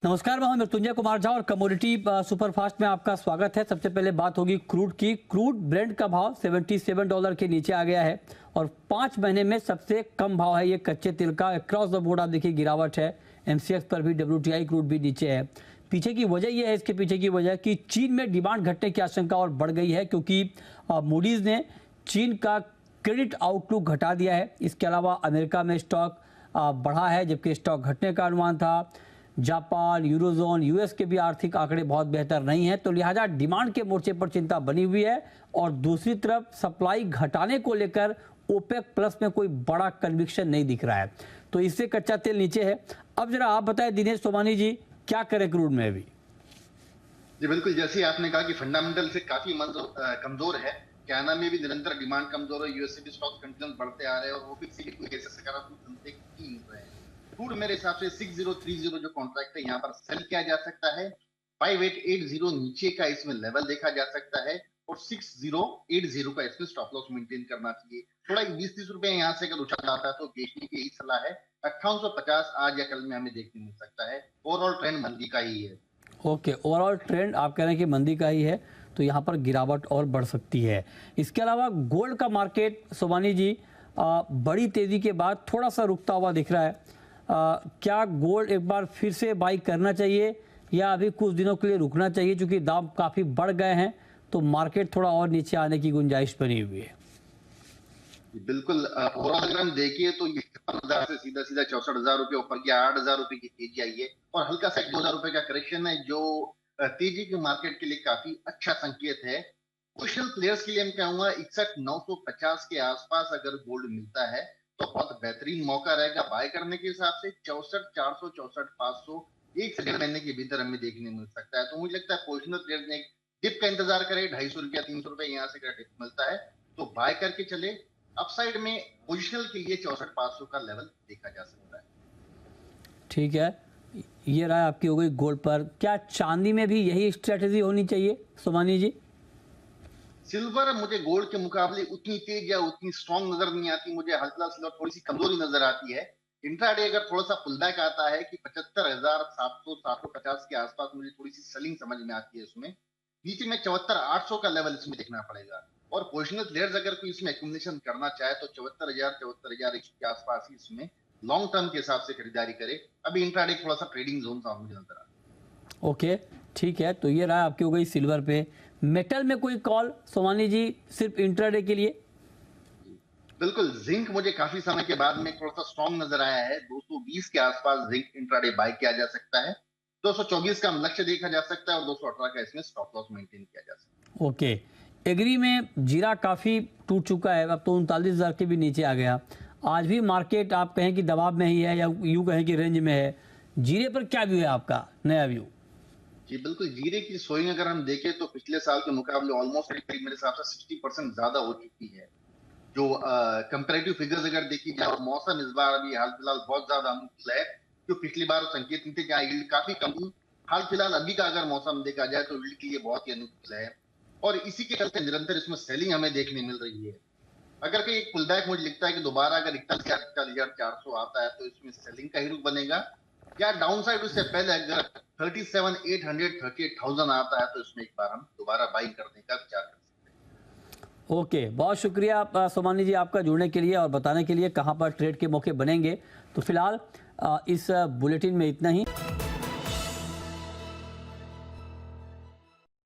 नमस्कार, मैं मृत्युंजय कुमार झा और कमोडिटी सुपरफास्ट में आपका स्वागत है। सबसे पहले बात होगी क्रूड की। क्रूड ब्रेंट का भाव $77 के नीचे आ गया है और 5 महीने में सबसे कम भाव है ये कच्चे तेल का। अक्रॉस द बोर्ड आप देखिए गिरावट है, एमसीएक्स पर भी, WTI क्रूड भी नीचे है। पीछे की वजह यह है, इसके पीछे की वजह कि चीन में डिमांड घटने की आशंका और बढ़ गई है, क्योंकि मूडीज ने चीन का क्रेडिट आउटलुक घटा दिया है। इसके अलावा अमेरिका में स्टॉक बढ़ा है जबकि स्टॉक घटने का अनुमान था। जापान, यूरोजोन, यूएस के भी आर्थिक आंकड़े बहुत बेहतर नहीं हैं, तो लिहाजा डिमांड के मोर्चे पर चिंता बनी हुई है। और दूसरी तरफ सप्लाई घटाने को लेकर ओपेक प्लस में कोई बड़ा कन्विक्शन नहीं दिख रहा है, तो इससे कच्चा तेल नीचे है। अब जरा आप बताएं दिनेश सोमानी जी, क्या करें क्रूड में अभी? जी बिल्कुल, जैसे आपने कहा कि फंडामेंटल से काफी कमजोर है। चाइना में भी निरंतर डिमांड कमजोर है, यूएस से भी स्टॉक कंटिन्यूस बढ़ते आ रहे हैं और ओपेक से भी कोई ऐसे सकारात्मक संकेत नहीं मिल रहे हैं। क्रूड मेरे हिसाब से 6030 जो कॉन्ट्रैक्ट है यहाँ पर सेल किया जा सकता है। 5880 नीचे का इसमें लेवल देखा जा सकता है और 6080 का इसमें स्टॉप लॉस मेंटेन करना चाहिए। थोड़ा 20-30 रुपए यहाँ से अगर उछाल आता है तो बेचने की यही सलाह है। 5850 आज या कल में हमें देखने मिल सकता है। ओवरऑल ट्रेंड मंदी का ही है। ओके, ओवरऑल ट्रेंड आप कह रहे हैं कि मंदी का ही है, तो यहाँ पर गिरावट और बढ़ सकती है। इसके अलावा गोल्ड का मार्केट सोमानी जी बड़ी तेजी के बाद थोड़ा सा रुकता हुआ दिख रहा है। क्या गोल्ड एक बार फिर से बाई करना चाहिए या अभी कुछ दिनों के लिए रुकना चाहिए, क्योंकि दाम काफी बढ़ गए हैं तो मार्केट थोड़ा और नीचे आने की गुंजाइश बनी हुई है? बिल्कुल, ओवरऑल अगर हम देखिए तो ये 5000 से सीधा 64,000 रुपए ऊपर गया, 8,000 रुपए की तेजी आई है और हल्का सा 2,000 रुपए का करेक्शन है, जो तेजी की मार्केट के लिए काफी अच्छा संकेत है। पोजिशनल प्लेयर्स के लिए मैं कहूंगा 61,950 के आसपास अगर गोल्ड मिलता है तो बहुत बेहतरीन मौका रहेगा बाय करने के हिसाब से। 64,400, 64,500 एक से 1.5 महीने के भीतर हमें देखने मिल सकता है। तो मुझे लगता है पोजिशनल प्लेयर्स ने डिप का इंतजार करे, 250 रुपया, 300 रुपए यहाँ से अगर डिप मिलता है तो बाय करके चले। अपसाइड में पोजिशनल के लिए 64,500 का लेवल देखा जा सकता है। ठीक है, ये राय आपकी हो गई गोल्ड पर। क्या चांदी में भी यही स्ट्रेटेजी होनी चाहिए सोमानी जी? सिल्वर मुझे गोल्ड के मुकाबले उतनी तेज या उतनी स्ट्रॉन्ग नजर नहीं आती। मुझे हल्का सिल्वर थोड़ी सी कमजोरी नजर आती है। इंट्राडे अगर थोड़ा सा पुल बैक आता है कि 75,700, 750 के आसपास मुझे थोड़ी सी सेलिंग समझ में आती है। उसमें नीचे में 74,800 का लेवल इसमें देखना पड़ेगा। और पोजिशनल प्लेयर्स अगर कोई इसमें एक्यूमुलेशन करना चाहे तो 74,000, 74,100 के आसपास ही इसमें लॉन्ग टर्म के हिसाब से खरीदारी करे। अभी इंट्राडे थोड़ा सा ट्रेडिंग जोन सा मुझे नजर आता है। ओके, ठीक है, तो ये राय आपकी हो गई सिल्वर पे। मेटल में कोई कॉल सोमानी जी सिर्फ इंट्राडे के लिए? बिल्कुल, जिंक मुझे काफी समय के बाद में थोड़ा सा स्ट्रॉन्ग नजर आया है। 220 के आसपास जिंक इंट्राडे बाय किया जा सकता है। 224 का लक्ष्य देखा जा सकता है और 218 का इसमें स्टॉप लॉस मेंटेन किया जा सकता है। ओके, एग्री में जीरा काफी टूट चुका है, अब तो 39,000 के भी नीचे आ गया। आज भी मार्केट आप कहें कि दबाव में ही है या यूं कहें कि रेंज में है। जीरे पर क्या व्यू है आपका, नया व्यू? जी बिल्कुल, जीरे की सोइंग अगर हम देखें तो पिछले साल के मुकाबले ऑलमोस्ट मेरे हिसाब से 60% ज्यादा हो चुकी है। जो कंपैरेटिव फिगर्स अगर देखी जाए और मौसम इस बार अभी हाल फिलहाल बहुत ज्यादा अनुकूल है, जो पिछली बार संकेत नहीं थे कि यील्ड काफी कम थी। हाल फिलहाल अभी का अगर मौसम देखा जाए तो यील्ड के लिए बहुत ही अनुकूल है और इसी के चलते निरंतर इसमें सेलिंग हमें देखने मिल रही है। अगर कहीं एक पुल बैक मुझे लिखता है कि दोबारा अगर 41,400 आता है तो इसमें सेलिंग का ही रुख बनेगा, या डाउन साइड उससे पहले अगर 37,800, 38,000 आता है तो इसमें एक बार हम दोबारा बाइंग करने का विचार कर सकते हैं। ओके, बहुत शुक्रिया सोमानी जी आपका जुड़ने के लिए और बताने के लिए कहां पर ट्रेड के मौके बनेंगे। तो फिलहाल इस बुलेटिन में इतना ही।